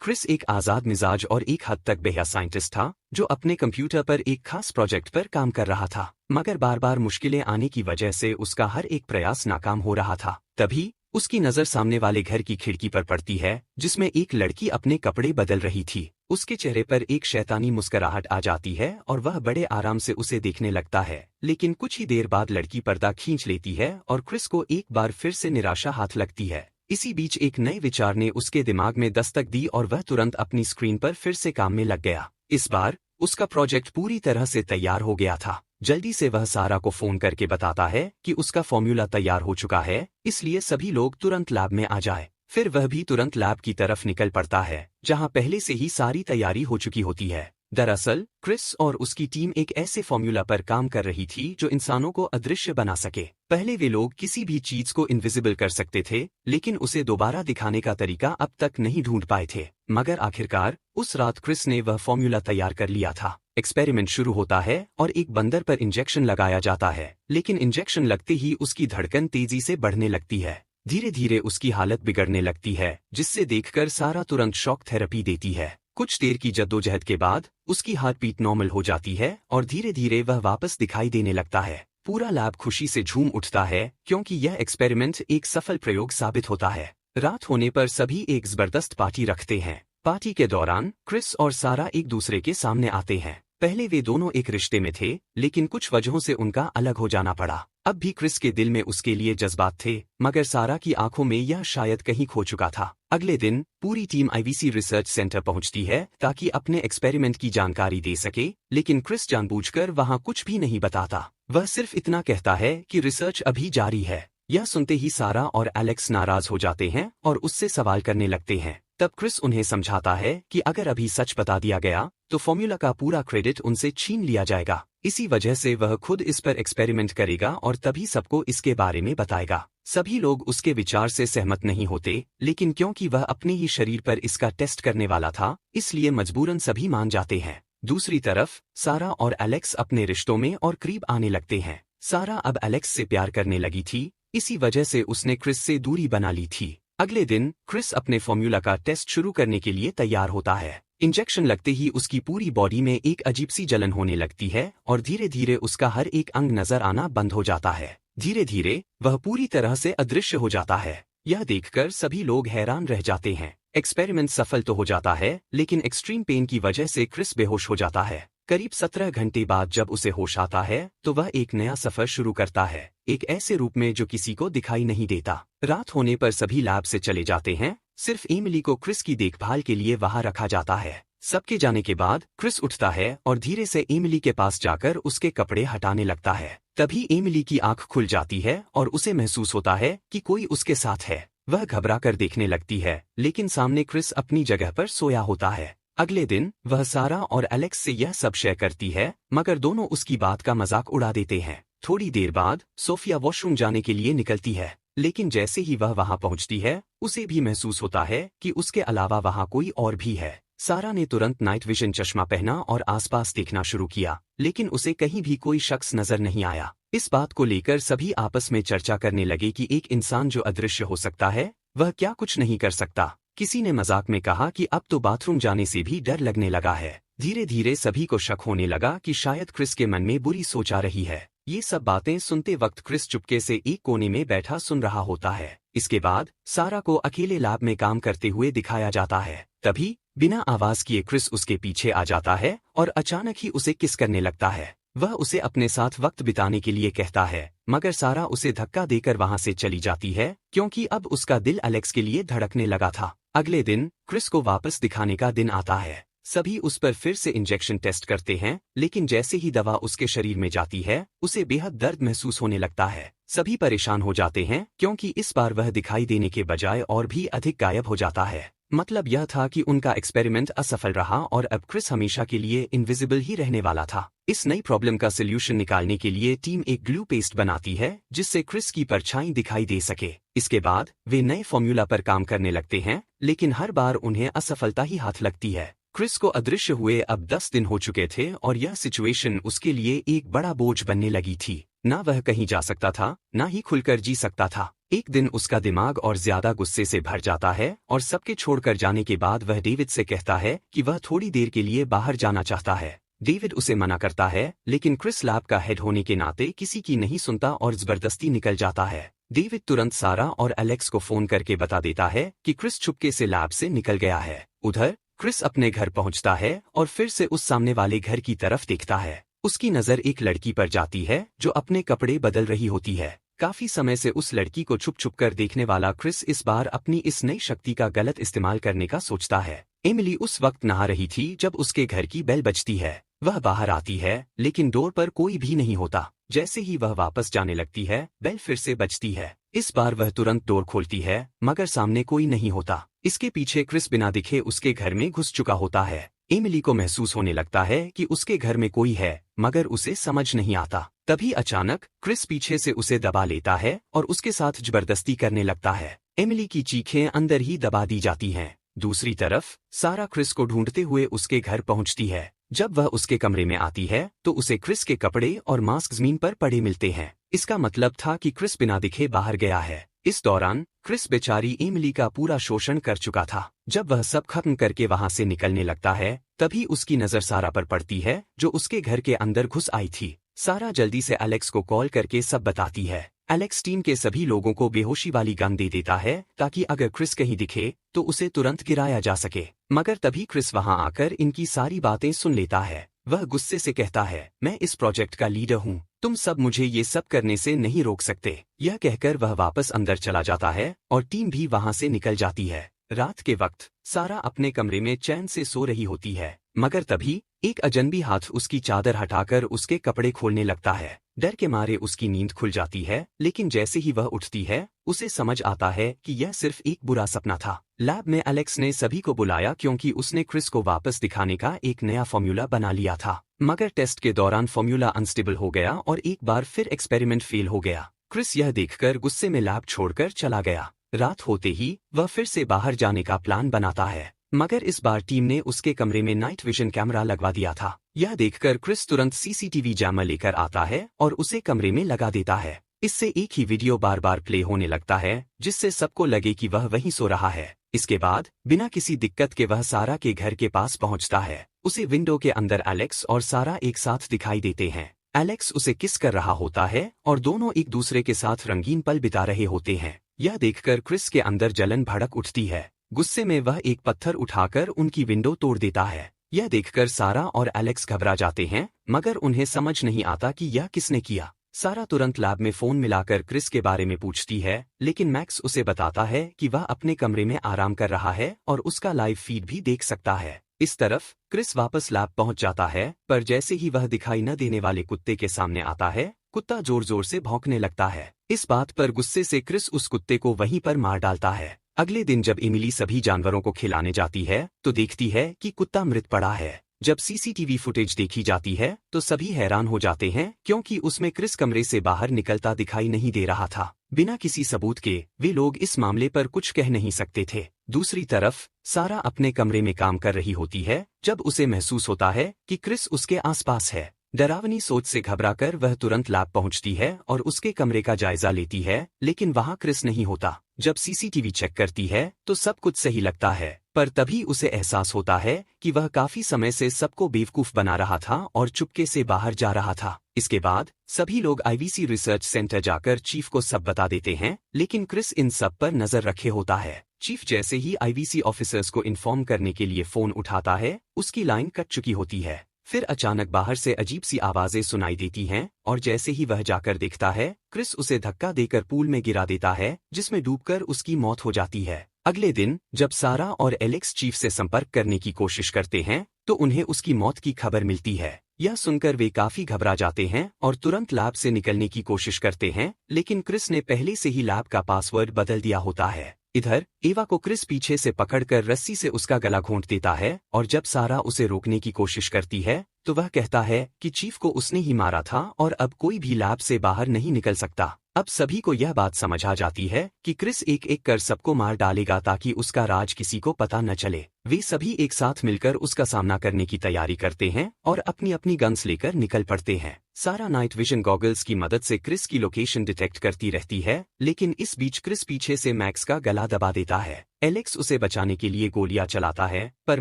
Chris एक आज़ाद मिजाज और एक हद तक बेहया साइंटिस्ट था जो अपने कंप्यूटर पर एक खास प्रोजेक्ट पर काम कर रहा था, मगर बार बार मुश्किलें आने की वजह से उसका हर एक प्रयास नाकाम हो रहा था। तभी उसकी नज़र सामने वाले घर की खिड़की पर पड़ती है जिसमें एक लड़की अपने कपड़े बदल रही थी। उसके चेहरे पर एक शैतानी मुस्कुराहट आ जाती है और वह बड़े आराम से उसे देखने लगता है, लेकिन कुछ ही देर बाद लड़की पर्दा खींच लेती है और क्रिस को एक बार फिर से निराशा हाथ लगती है। इसी बीच एक नए विचार ने उसके दिमाग में दस्तक दी और वह तुरंत अपनी स्क्रीन पर फिर से काम में लग गया। इस बार उसका प्रोजेक्ट पूरी तरह से तैयार हो गया था। जल्दी से वह सारा को फोन करके बताता है कि उसका फॉर्मूला तैयार हो चुका है, इसलिए सभी लोग तुरंत लैब में आ जाए। फिर वह भी तुरंत लैब की तरफ निकल पड़ता है जहां पहले से ही सारी तैयारी हो चुकी होती है। दरअसल क्रिस और उसकी टीम एक ऐसे फॉर्मूला पर काम कर रही थी जो इंसानों को अदृश्य बना सके। पहले वे लोग किसी भी चीज को इनविजिबल कर सकते थे, लेकिन उसे दोबारा दिखाने का तरीका अब तक नहीं ढूंढ पाए थे। मगर आखिरकार उस रात क्रिस ने वह फॉर्मूला तैयार कर लिया था। एक्सपेरिमेंट शुरू होता है और एक बंदर पर इंजेक्शन लगाया जाता है, लेकिन इंजेक्शन लगते ही उसकी धड़कन तेजी से बढ़ने लगती है। धीरे धीरे उसकी हालत बिगड़ने लगती है, जिससे देखकर सारा तुरंत शॉक थेरेपी देती है। कुछ देर की जद्दोजहद के बाद उसकी हार्ट बीट नॉर्मल हो जाती है और धीरे धीरे वह वापस दिखाई देने लगता है। पूरा लैब खुशी से झूम उठता है क्योंकि यह एक्सपेरिमेंट एक सफल प्रयोग साबित होता है। रात होने पर सभी एक जबरदस्त पार्टी रखते हैं। पार्टी के दौरान क्रिस और सारा एक दूसरे के सामने आते हैं। पहले वे दोनों एक रिश्ते में थे, लेकिन कुछ वजहों से उनका अलग हो जाना पड़ा। अब भी क्रिस के दिल में उसके लिए जज्बात थे, मगर सारा की आंखों में यह शायद कहीं खो चुका था। अगले दिन पूरी टीम आईवीसी रिसर्च सेंटर पहुंचती है ताकि अपने एक्सपेरिमेंट की जानकारी दे सके, लेकिन क्रिस जानबूझकर वहां कुछ भी नहीं बताता। वह सिर्फ इतना कहता है कि रिसर्च अभी जारी है। यह सुनते ही सारा और एलेक्स नाराज हो जाते हैं और उससे सवाल करने लगते हैं। तब क्रिस उन्हें समझाता है कि अगर अभी सच बता दिया गया तो फॉर्मूला का पूरा क्रेडिट उनसे छीन लिया जाएगा। इसी वजह से वह खुद इस पर एक्सपेरिमेंट करेगा और तभी सबको इसके बारे में बताएगा। सभी लोग उसके विचार से सहमत नहीं होते, लेकिन क्योंकि वह अपने ही शरीर पर इसका टेस्ट करने वाला था, इसलिए मजबूरन सभी मान जाते हैं। दूसरी तरफ सारा और एलेक्स अपने रिश्तों में और करीब आने लगते हैं। सारा अब एलेक्स से प्यार करने लगी थी, इसी वजह से उसने क्रिस से दूरी बना ली थी। अगले दिन क्रिस अपने फॉर्मूला का टेस्ट शुरू करने के लिए तैयार होता है। इंजेक्शन लगते ही उसकी पूरी बॉडी में एक अजीब सी जलन होने लगती है और धीरे धीरे उसका हर एक अंग नजर आना बंद हो जाता है। धीरे धीरे वह पूरी तरह से अदृश्य हो जाता है। यह देखकर सभी लोग हैरान रह जाते हैं। एक्सपेरिमेंट सफल तो हो जाता है, लेकिन एक्सट्रीम पेन की वजह से क्रिस बेहोश हो जाता है। करीब 17 घंटे बाद जब उसे होश आता है तो वह एक नया सफर शुरू करता है, एक ऐसे रूप में जो किसी को दिखाई नहीं देता। रात होने पर सभी लैब से चले जाते हैं, सिर्फ एमिली को क्रिस की देखभाल के लिए वहां रखा जाता है। सबके जाने के बाद क्रिस उठता है और धीरे से एमिली के पास जाकर उसके कपड़े हटाने लगता है। तभी एमिली की आंख खुल जाती है और उसे महसूस होता है कि कोई उसके साथ है। वह घबरा कर देखने लगती है, लेकिन सामने क्रिस अपनी जगह पर सोया होता है। अगले दिन वह सारा और एलेक्स से यह सब शेयर करती है, मगर दोनों उसकी बात का मजाक उड़ा देते हैं। थोड़ी देर बाद सोफिया वॉशरूम जाने के लिए निकलती है, लेकिन जैसे ही वह वहां पहुंचती है उसे भी महसूस होता है कि उसके अलावा वहां कोई और भी है। सारा ने तुरंत नाइट विजन चश्मा पहना और आसपास देखना शुरू किया, लेकिन उसे कहीं भी कोई शख्स नजर नहीं आया। इस बात को लेकर सभी आपस में चर्चा करने लगे कि एक इंसान जो अदृश्य हो सकता है, वह क्या कुछ नहीं कर सकता। किसी ने मजाक में कहा कि अब तो बाथरूम जाने से भी डर लगने लगा है। धीरे धीरे सभी को शक होने लगा कि शायद क्रिस के मन में बुरी सोच आ रही है। ये सब बातें सुनते वक्त क्रिस चुपके से एक कोने में बैठा सुन रहा होता है। इसके बाद सारा को अकेले लैब में काम करते हुए दिखाया जाता है। तभी बिना आवाज किए क्रिस उसके पीछे आ जाता है और अचानक ही उसे किस करने लगता है। वह उसे अपने साथ वक्त बिताने के लिए कहता है, मगर सारा उसे धक्का देकर वहां से चली जाती है क्योंकि अब उसका दिल एलेक्स के लिए धड़कने लगा था। अगले दिन क्रिस को वापस दिखाने का दिन आता है। सभी उस पर फिर से इंजेक्शन टेस्ट करते हैं, लेकिन जैसे ही दवा उसके शरीर में जाती है उसे बेहद दर्द महसूस होने लगता है। सभी परेशान हो जाते हैं क्योंकि इस बार वह दिखाई देने के बजाय और भी अधिक गायब हो जाता है। मतलब यह था कि उनका एक्सपेरिमेंट असफल रहा और अब क्रिस हमेशा के लिए इनविजिबल ही रहने वाला था। इस नई प्रॉब्लम का सलूशन निकालने के लिए टीम एक ग्लू पेस्ट बनाती है जिससे क्रिस की परछाई दिखाई दे सके। इसके बाद वे नए फॉर्मूला पर काम करने लगते हैं, लेकिन हर बार उन्हें असफलता ही हाथ लगती है। क्रिस को अदृश्य हुए अब 10 दिन हो चुके थे और यह सिचुएशन उसके लिए एक बड़ा बोझ बनने लगी थी। ना वह कहीं जा सकता था, ना ही खुलकर जी सकता था। एक दिन उसका दिमाग और ज्यादा गुस्से से भर जाता है और सबके छोड़कर जाने के बाद वह डेविड से कहता है कि वह थोड़ी देर के लिए बाहर जाना चाहता है। डेविड उसे मना करता है, लेकिन क्रिस लैब का हेड होने के नाते किसी की नहीं सुनता और जबरदस्ती निकल जाता है। डेविड तुरंत सारा और एलेक्स को फोन करके बता देता है कि क्रिस चुपके से लैब से निकल गया है। उधर क्रिस अपने घर पहुंचता है और फिर से उस सामने वाले घर की तरफ देखता है। उसकी नजर एक लड़की पर जाती है जो अपने कपड़े बदल रही होती है। काफी समय से उस लड़की को छुप छुप कर देखने वाला क्रिस इस बार अपनी इस नई शक्ति का गलत इस्तेमाल करने का सोचता है। एमिली उस वक्त नहा रही थी जब उसके घर की बेल बजती है। वह बाहर आती है, लेकिन डोर पर कोई भी नहीं होता। जैसे ही वह वापस जाने लगती है, बेल फिर से बजती है। इस बार वह तुरंत डोर खोलती है, मगर सामने कोई नहीं होता। इसके पीछे क्रिस बिना दिखे उसके घर में घुस चुका होता है। एमिली को महसूस होने लगता है कि उसके घर में कोई है, मगर उसे समझ नहीं आता। तभी अचानक क्रिस पीछे से उसे दबा लेता है और उसके साथ जबरदस्ती करने लगता है। एमिली की चीखें अंदर ही दबा दी जाती हैं। दूसरी तरफ सारा क्रिस को ढूंढते हुए उसके घर पहुंचती है। जब वह उसके कमरे में आती है तो उसे क्रिस के कपड़े और मास्क जमीन पर पड़े मिलते हैं। इसका मतलब था कि क्रिस बिना दिखे बाहर गया है। इस दौरान क्रिस बेचारी एमिली का पूरा शोषण कर चुका था। जब वह सब खत्म करके वहां से निकलने लगता है, तभी उसकी नजर सारा पर पड़ती है जो उसके घर के अंदर घुस आई थी। सारा जल्दी से एलेक्स को कॉल करके सब बताती है। एलेक्स टीम के सभी लोगों को बेहोशी वाली गन दे देता है ताकि अगर क्रिस कहीं दिखे तो उसे तुरंत गिराया जा सके। मगर तभी क्रिस वहां आकर इनकी सारी बातें सुन लेता है। वह गुस्से से कहता है, मैं इस प्रोजेक्ट का लीडर हूँ, तुम सब मुझे ये सब करने से नहीं रोक सकते। यह कहकर वह वापस अंदर चला जाता है और टीम भी वहां से निकल जाती है। रात के वक्त सारा अपने कमरे में चैन से सो रही होती है, मगर तभी एक अजनबी हाथ उसकी चादर हटाकर उसके कपड़े खोलने लगता है। डर के मारे उसकी नींद खुल जाती है, लेकिन जैसे ही वह उठती है उसे समझ आता है कि यह सिर्फ एक बुरा सपना था। लैब में एलेक्स ने सभी को बुलाया क्योंकि उसने क्रिस को वापस दिखाने का एक नया फॉर्मूला बना लिया था। मगर टेस्ट के दौरान फॉर्मूला अनस्टेबल हो गया और एक बार फिर एक्सपेरिमेंट फेल हो गया। क्रिस यह देखकर गुस्से में लैब छोड़कर चला गया। रात होते ही वह फिर से बाहर जाने का प्लान बनाता है, मगर इस बार टीम ने उसके कमरे में नाइट विजन कैमरा लगवा दिया था। यह देखकर क्रिस तुरंत सीसीटीवी जैमर लेकर आता है और उसे कमरे में लगा देता है। इससे एक ही वीडियो बार बार प्ले होने लगता है, जिससे सबको लगे कि वह वहीं सो रहा है। इसके बाद बिना किसी दिक्कत के वह सारा के घर के पास पहुंचता है। उसे विंडो के अंदर एलेक्स और सारा एक साथ दिखाई देते हैं। एलेक्स उसे किस कर रहा होता है और दोनों एक दूसरे के साथ रंगीन पल बिता रहे होते हैं। यह देखकर क्रिस के अंदर जलन भड़क उठती है। गुस्से में वह एक पत्थर उठाकर उनकी विंडो तोड़ देता है। यह देखकर सारा और एलेक्स घबरा जाते हैं, मगर उन्हें समझ नहीं आता कि यह किसने किया। सारा तुरंत लैब में फोन मिलाकर क्रिस के बारे में पूछती है, लेकिन मैक्स उसे बताता है कि वह अपने कमरे में आराम कर रहा है और उसका लाइव फीड भी देख सकता है। इस तरफ क्रिस वापस लैब पहुंच जाता है, पर जैसे ही वह दिखाई न देने वाले कुत्ते के सामने आता है, कुत्ता जोर जोर से भौंकने लगता है। इस बात पर गुस्से से क्रिस उस कुत्ते को वहीं पर मार डालता है। अगले दिन जब एमिली सभी जानवरों को खिलाने जाती है तो देखती है कि कुत्ता मृत पड़ा है। जब सीसीटीवी फुटेज देखी जाती है तो सभी हैरान हो जाते हैं, क्योंकि उसमें क्रिस कमरे से बाहर निकलता दिखाई नहीं दे रहा था। बिना किसी सबूत के वे लोग इस मामले पर कुछ कह नहीं सकते थे। दूसरी तरफ सारा अपने कमरे में काम कर रही होती है जब उसे महसूस होता है कि क्रिस उसके आसपास है। डरावनी सोच से घबराकर वह तुरंत लैब पहुंचती है और उसके कमरे का जायजा लेती है, लेकिन वहां क्रिस नहीं होता। जब सीसीटीवी चेक करती है तो सब कुछ सही लगता है, पर तभी उसे एहसास होता है कि वह काफी समय से सबको बेवकूफ बना रहा था और चुपके से बाहर जा रहा था। इसके बाद सभी लोग आईवीसी रिसर्च सेंटर जाकर चीफ को सब बता देते हैं, लेकिन क्रिस इन सब पर नजर रखे होता है। चीफ जैसे ही आईवीसी ऑफिसर्स को इन्फॉर्म करने के लिए फोन उठाता है, उसकी लाइन कट चुकी होती है। फिर अचानक बाहर से अजीब सी आवाजें सुनाई देती हैं और जैसे ही वह जाकर देखता है, क्रिस उसे धक्का देकर पूल में गिरा देता है, जिसमें डूबकर उसकी मौत हो जाती है। अगले दिन जब सारा और एलेक्स चीफ से संपर्क करने की कोशिश करते हैं तो उन्हें उसकी मौत की खबर मिलती है। यह सुनकर वे काफी घबरा जाते हैं और तुरंत लैब से निकलने की कोशिश करते हैं, लेकिन क्रिस ने पहले से ही लैब का पासवर्ड बदल दिया होता है। इधर एवा को क्रिस पीछे से पकड़कर रस्सी से उसका गला घोंट देता है और जब सारा उसे रोकने की कोशिश करती है तो वह कहता है कि चीफ को उसने ही मारा था और अब कोई भी लैब से बाहर नहीं निकल सकता। अब सभी को यह बात समझ आ जाती है कि क्रिस एक एक कर सबको मार डालेगा ताकि उसका राज किसी को पता न चले। वे सभी एक साथ मिलकर उसका सामना करने की तैयारी करते हैं और अपनी अपनी गन्स लेकर निकल पड़ते हैं। सारा नाइट विजन गॉगल्स की मदद से क्रिस की लोकेशन डिटेक्ट करती रहती है, लेकिन इस बीच क्रिस पीछे से मैक्स का गला दबा देता है। एलेक्स उसे बचाने के लिए गोलियां चलाता है, पर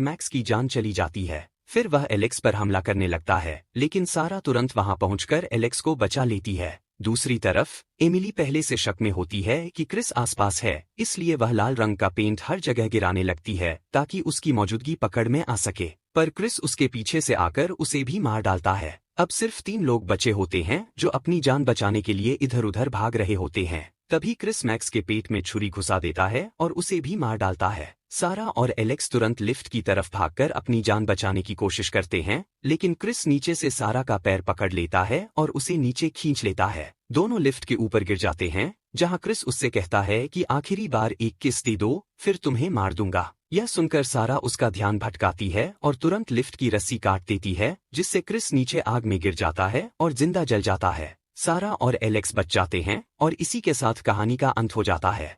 मैक्स की जान चली जाती है। फिर वह एलेक्स पर हमला करने लगता है, लेकिन सारा तुरंत वहां पहुंचकर एलेक्स को बचा लेती है। दूसरी तरफ एमिली पहले से शक में होती है कि क्रिस आसपास है, इसलिए वह लाल रंग का पेंट हर जगह गिराने लगती है ताकि उसकी मौजूदगी पकड़ में आ सके। पर क्रिस उसके पीछे से आकर उसे भी मार डालता है। अब सिर्फ 3 लोग बचे होते हैं जो अपनी जान बचाने के लिए इधर उधर भाग रहे होते हैं। तभी क्रिस मैक्स के पेट में छुरी घुसा देता है और उसे भी मार डालता है। सारा और एलेक्स तुरंत लिफ्ट की तरफ भागकर अपनी जान बचाने की कोशिश करते हैं, लेकिन क्रिस नीचे से सारा का पैर पकड़ लेता है और उसे नीचे खींच लेता है। दोनों लिफ्ट के ऊपर गिर जाते हैं, जहां क्रिस उससे कहता है कि आखिरी बार एक किस दे दो, फिर तुम्हें मार दूंगा। यह सुनकर सारा उसका ध्यान भटकाती है और तुरंत लिफ्ट की रस्सी काट देती है, जिससे क्रिस नीचे आग में गिर जाता है और जिंदा जल जाता है। सारा और एलेक्स बच जाते हैं और इसी के साथ कहानी का अंत हो जाता है।